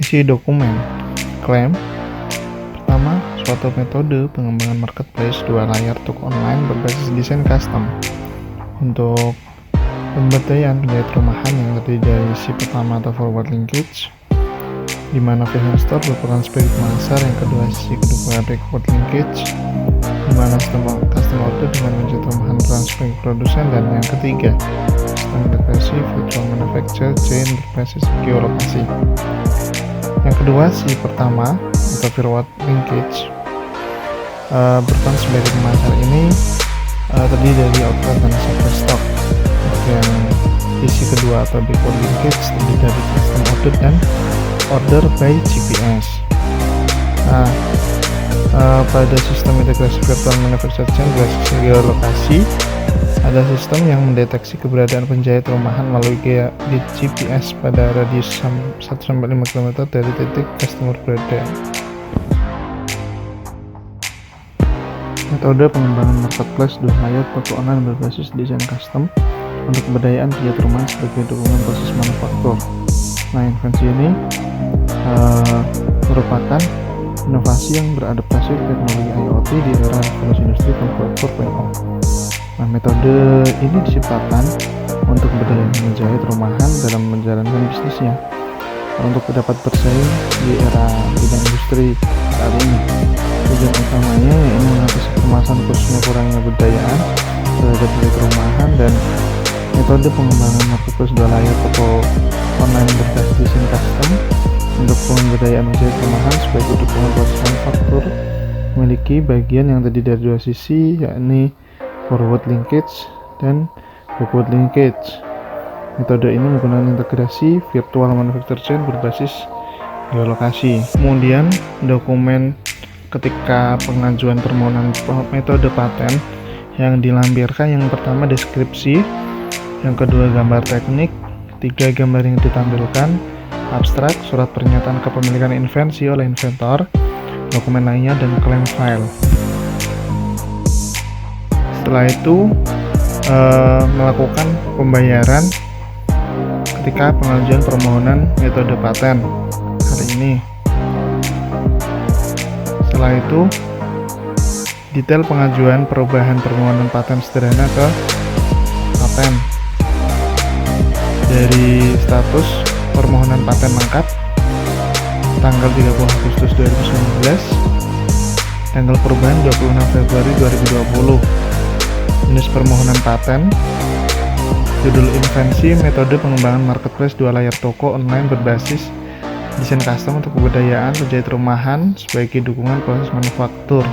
Isi dokumen klaim. Pertama, suatu metode pengembangan marketplace dua layar toko online berbasis desain custom. Untuk pemberdayaan penjahit rumahan yang terdiri dari si pertama atau forward linkage, di mana fashion store berperan sebagai pengasar. Yang kedua, sisi kedua backward linkage, di mana custom order dengan penjahit rumahan berperan sebagai produsen. Dan yang ketiga, sistem integrasi virtual manufacturer chain berbasis geolokasi. Yang kedua, si pertama atau forward linkage berperan sebagai pemasar. Ini terdiri dari outlet dan supply stock. Yang sisi kedua atau backward linkage terdiri dari custom order dan order by GPS. Pada sistem integrasi virtual manufacturer chain berbasis geolokasi, ada sistem yang mendeteksi keberadaan penjahit rumahan melalui GPS pada radius 1-5 km dari titik customer berada. Metode pengembangan marketplace dua layar toko online berbasis desain custom untuk pemberdayaan penjahit rumahan sebagai dukungan proses manufaktur. Nah, invensi ini merupakan inovasi yang beradaptasi teknologi IoT di era revolusi industri 4.0. Nah, metode ini diciptakan untuk berdaya menjahit rumahan dalam menjalankan bisnisnya untuk dapat bersaing di era bidang industri saat ini. Tujuan utamanya yaitu mengatasi permasalahan khususnya kurangnya berdayaan terhadap penjahit rumahan. Dan metode pengembangan marketplace dua layar toko online berbasis desain custom untuk pemberdayaan menjahit rumahan sebagai dukungan proses manufaktur memiliki bagian yang terdiri dari dua sisi, yakni forward linkage dan backward linkage. Metode ini menggunakan integrasi virtual manufacturer chain berbasis geolokasi. Kemudian dokumen ketika pengajuan permohonan metode paten yang dilampirkan, yang pertama deskripsi, yang kedua gambar teknik, ketiga gambar yang ditampilkan, abstrak, surat pernyataan kepemilikan invensi oleh inventor, dokumen lainnya, dan klaim file. Setelah itu melakukan pembayaran ketika pengajuan permohonan metode paten hari ini. Setelah itu detail pengajuan perubahan permohonan paten sederhana ke paten dari status permohonan paten lengkap tanggal 30 Agustus 2019, tanggal perubahan 26 Februari 2020, jenis permohonan paten, judul invensi, metode pengembangan marketplace dua layar toko online berbasis desain custom untuk pemberdayaan penjahit rumahan sebagai dukungan proses manufaktur.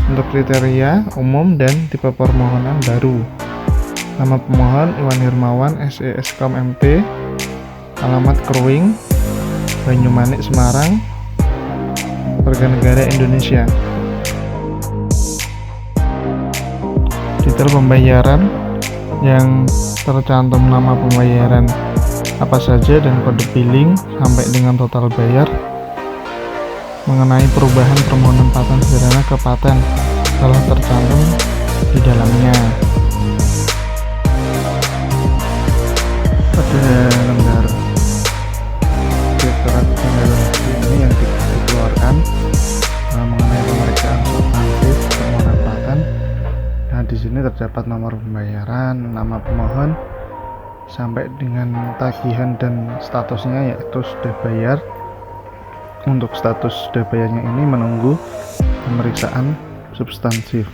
Untuk kriteria umum dan tipe permohonan baru. Nama pemohon Iwan Hermawan SE Eskom MT, alamat Kruing, Banyumanik, Semarang, warga negara Indonesia. Detail pembayaran yang tercantum nama pembayaran apa saja dan kode billing sampai dengan total bayar. Mengenai perubahan permohonan paten sederhana ke paten telah tercantum di dalamnya. Pada lembar Direktorat Jenderal ini yang dikeluarkan mengenai pemeriksaan substantif permohonan paten. Nah, di sini terdapat nomor pembayaran, nama pemohon, sampai dengan tagihan dan statusnya yaitu sudah bayar. Untuk status sudah bayarnya ini menunggu pemeriksaan substantif.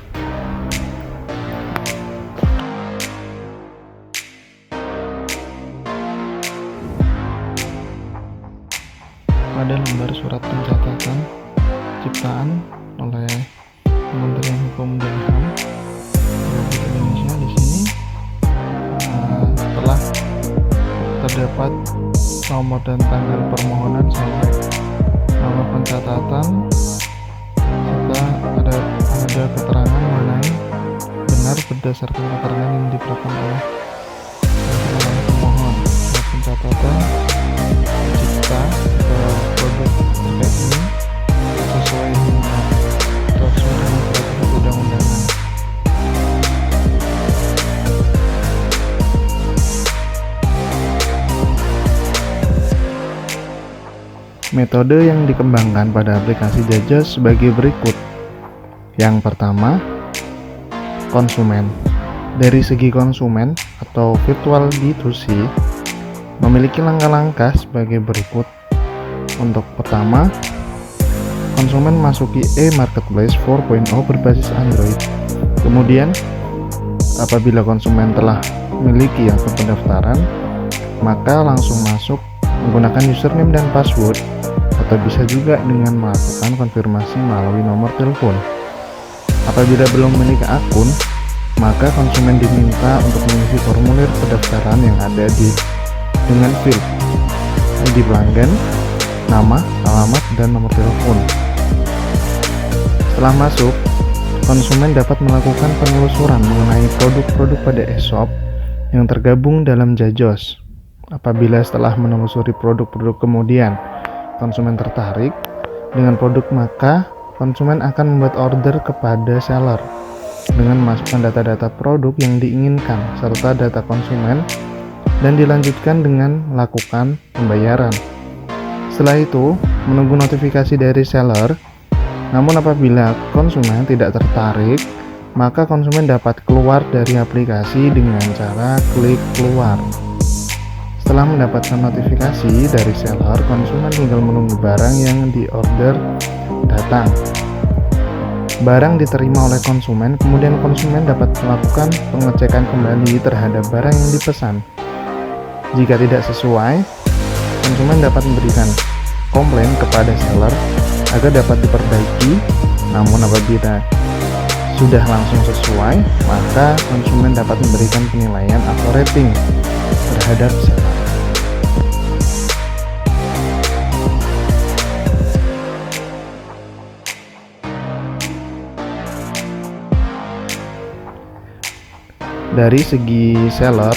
Pada lembar surat pencatatan ciptaan oleh Kementerian Hukum dan HAM Republik Indonesia, di sini telah terdapat nomor dan tanggal permohonan sampai nomor pencatatan, serta ada keterangan mengenai benar berdasarkan keterangan yang diberikan oleh pemohon. Pencatatan cipta produk terkait ini sesuai dengan peraturan undang-undangan. Metode yang dikembangkan pada aplikasi Jajos sebagai berikut. Yang pertama, konsumen. Dari segi konsumen atau virtual B2C memiliki langkah-langkah sebagai berikut. Untuk pertama, konsumen masuki e-marketplace 4.0 berbasis Android. Kemudian, apabila konsumen telah memiliki akun pendaftaran, maka langsung masuk menggunakan username dan password, atau bisa juga dengan melakukan konfirmasi melalui nomor telepon. Apabila belum memiliki akun, maka konsumen diminta untuk mengisi formulir pendaftaran yang ada dengan field ID pelanggan, nama, alamat, dan nomor telepon. Setelah masuk, konsumen dapat melakukan penelusuran mengenai produk-produk pada e-shop yang tergabung dalam Jajos. Apabila setelah menelusuri produk-produk kemudian konsumen tertarik dengan produk, maka konsumen akan membuat order kepada seller dengan memasukkan data-data produk yang diinginkan serta data konsumen dan dilanjutkan dengan melakukan pembayaran. Setelah itu, menunggu notifikasi dari seller. Namun apabila konsumen tidak tertarik, maka konsumen dapat keluar dari aplikasi dengan cara klik keluar. Setelah mendapatkan notifikasi dari seller, konsumen tinggal menunggu barang yang diorder datang. Barang diterima oleh konsumen, kemudian konsumen dapat melakukan pengecekan kembali terhadap barang yang dipesan. Jika tidak sesuai, konsumen dapat memberikan komplain kepada seller agar dapat diperbaiki. Namun apabila sudah langsung sesuai, maka konsumen dapat memberikan penilaian atau rating terhadap seller. Dari segi seller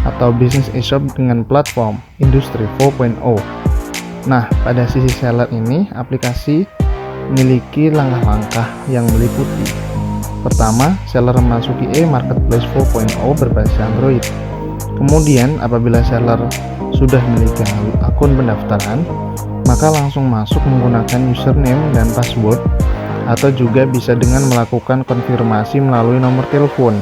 atau bisnis e-shop dengan platform Industri 4.0. Nah, pada sisi seller ini, aplikasi memiliki langkah-langkah yang meliputi. Pertama, seller memasuki e-marketplace 4.0 berbasis Android. Kemudian, apabila seller sudah memiliki akun pendaftaran, maka langsung masuk menggunakan username dan password, atau juga bisa dengan melakukan konfirmasi melalui nomor telepon.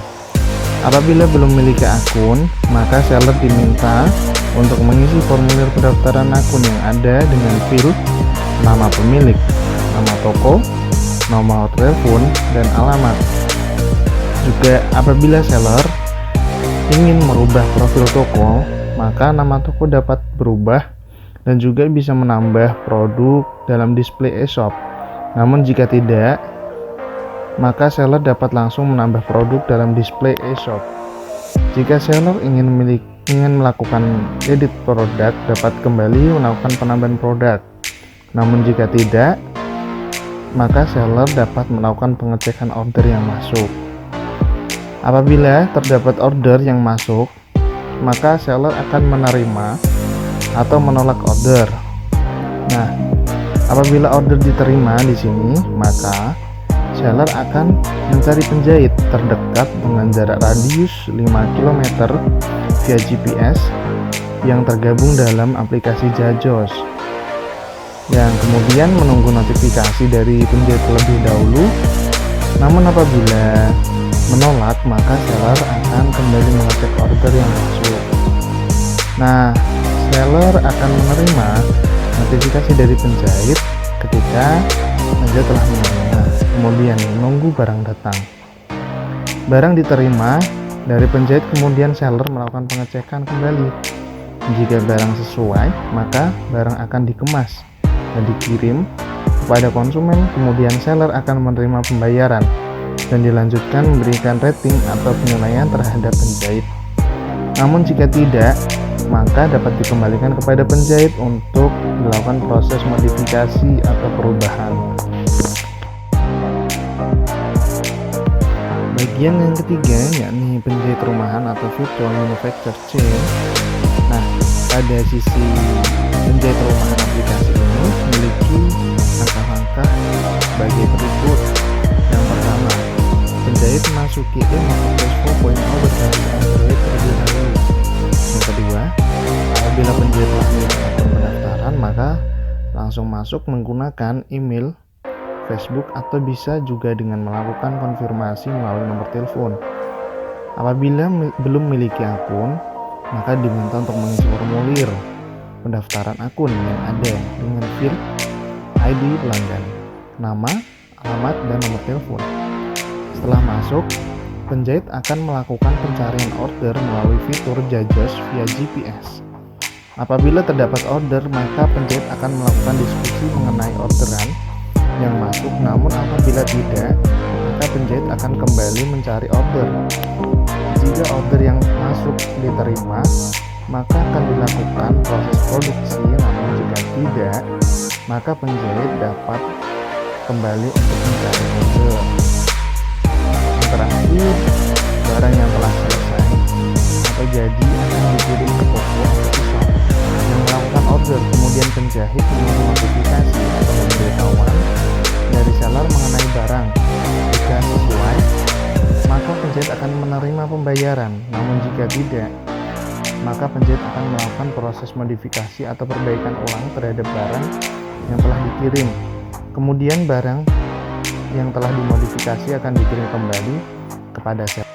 Apabila belum memiliki akun, maka seller diminta untuk mengisi formulir pendaftaran akun yang ada dengan field nama pemilik, nama toko, nomor telepon, dan alamat. Juga apabila seller ingin merubah profil toko, maka nama toko dapat berubah dan juga bisa menambah produk dalam display e-shop. Namun jika tidak, maka seller dapat langsung menambah produk dalam display e-shop. Jika seller ingin melakukan edit produk, dapat kembali melakukan penambahan produk. Namun jika tidak, maka seller dapat melakukan pengecekan order yang masuk. Apabila terdapat order yang masuk, maka seller akan menerima atau menolak order. Nah, apabila order diterima di sini, maka seller akan mencari penjahit terdekat dengan jarak radius 5 km via GPS yang tergabung dalam aplikasi Jajos, yang kemudian menunggu notifikasi dari penjahit terlebih dahulu. Namun apabila menolak, maka seller akan kembali mengecek order yang masuk. Nah, seller akan menerima notifikasi dari penjahit ketika penjahit telah menerima, kemudian menunggu barang datang. Barang diterima dari penjahit, kemudian seller melakukan pengecekan kembali. Jika barang sesuai, maka barang akan dikemas dan dikirim kepada konsumen, kemudian seller akan menerima pembayaran dan dilanjutkan memberikan rating atau penilaian terhadap penjahit. Namun jika tidak, maka dapat dikembalikan kepada penjahit untuk dilakukan proses modifikasi atau perubahan. Bagian yang ketiga yakni penjahit rumahan atau virtual manufacturer chain. Nah, pada sisi penjahit rumahan aplikasi ini memiliki langkah-langkah sebagai berikut. Yang pertama, penjahit masuki e-marketplace 4.0 berbasis Android terlebih dahulu. Yang kedua, apabila penjahit telah memiliki akun pendaftaran, maka Langsung masuk menggunakan email, Facebook, atau bisa juga dengan melakukan konfirmasi melalui nomor telepon. Apabila belum memiliki akun, maka diminta untuk mengisi formulir pendaftaran akun yang ada dengan field ID pelanggan, nama, alamat, dan nomor telepon. Setelah masuk, penjahit akan melakukan pencarian order melalui fitur Jajos via GPS. Apabila terdapat order, maka penjahit akan melakukan diskusi mengenai orderan yang masuk, namun apabila tidak, maka penjahit akan kembali mencari order. Jika order yang masuk diterima, maka akan dilakukan proses produksi, namun jika tidak, maka penjahit dapat kembali untuk mencari order. Yang terakhir, barang yang telah selesai atau jadi akan dikirim ke toko atau shop yang melakukan order. Kemudian penjahit menunggu notifikasi atau pemberitahuan dari seller mengenai barang. Jika sesuai, maka penjahit akan menerima pembayaran. Namun jika tidak, maka penjahit akan melakukan proses modifikasi atau perbaikan ulang terhadap barang yang telah dikirim. Kemudian barang yang telah dimodifikasi akan dikirim kembali kepada seller.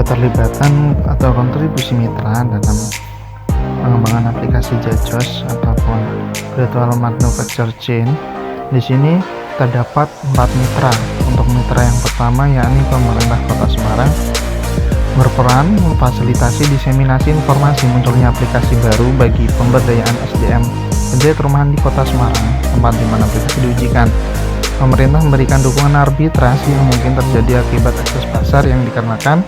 Keterlibatan atau kontribusi mitra dalam pengembangan aplikasi Jajos ataupun Virtual Manufacture Chain. Di sini terdapat 4 mitra. Untuk mitra yang pertama yakni pemerintah Kota Semarang, berperan memfasilitasi diseminasi informasi munculnya aplikasi baru bagi pemberdayaan SDM penjahit rumahan di Kota Semarang, tempat di mana aplikasi diujikan. Pemerintah memberikan dukungan arbitrasi yang mungkin terjadi akibat akses pasar yang dikarenakan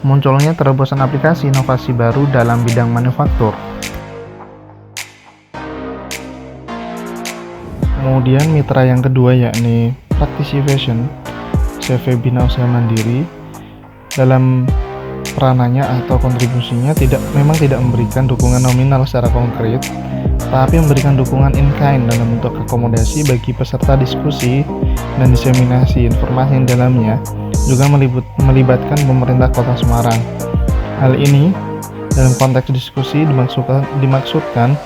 munculnya terobosan aplikasi inovasi baru dalam bidang manufaktur. Kemudian mitra yang kedua yakni praktisi fashion, CV Bina Usaha Mandiri. Dalam peranannya atau kontribusinya memang tidak memberikan dukungan nominal secara konkret, tapi memberikan dukungan in-kind dalam bentuk akomodasi bagi peserta diskusi dan diseminasi informasi yang dalamnya juga melibatkan pemerintah Kota Semarang. Hal ini dalam konteks diskusi dimaksudkan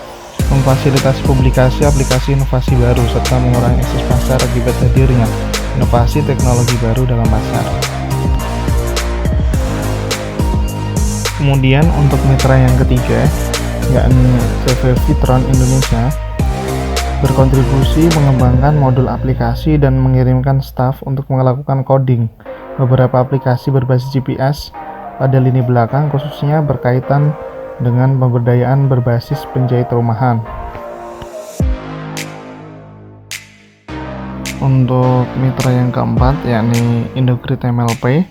memfasilitasi publikasi aplikasi inovasi baru serta mengurangi akses pasar akibat hadirnya inovasi teknologi baru dalam pasar. Kemudian untuk mitra yang ketiga yakni CV Fitron Indonesia, berkontribusi mengembangkan modul aplikasi dan mengirimkan staf untuk melakukan coding beberapa aplikasi berbasis GPS pada lini belakang, khususnya berkaitan dengan pemberdayaan berbasis penjahit rumahan. Untuk mitra yang keempat yakni Indogrid MLP,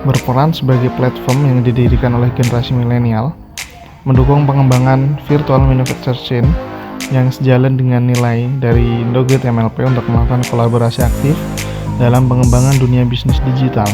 berperan sebagai platform yang didirikan oleh generasi milenial, mendukung pengembangan virtual manufacturing yang sejalan dengan nilai dari Indogrid MLP untuk melakukan kolaborasi aktif dalam pengembangan dunia bisnis digital.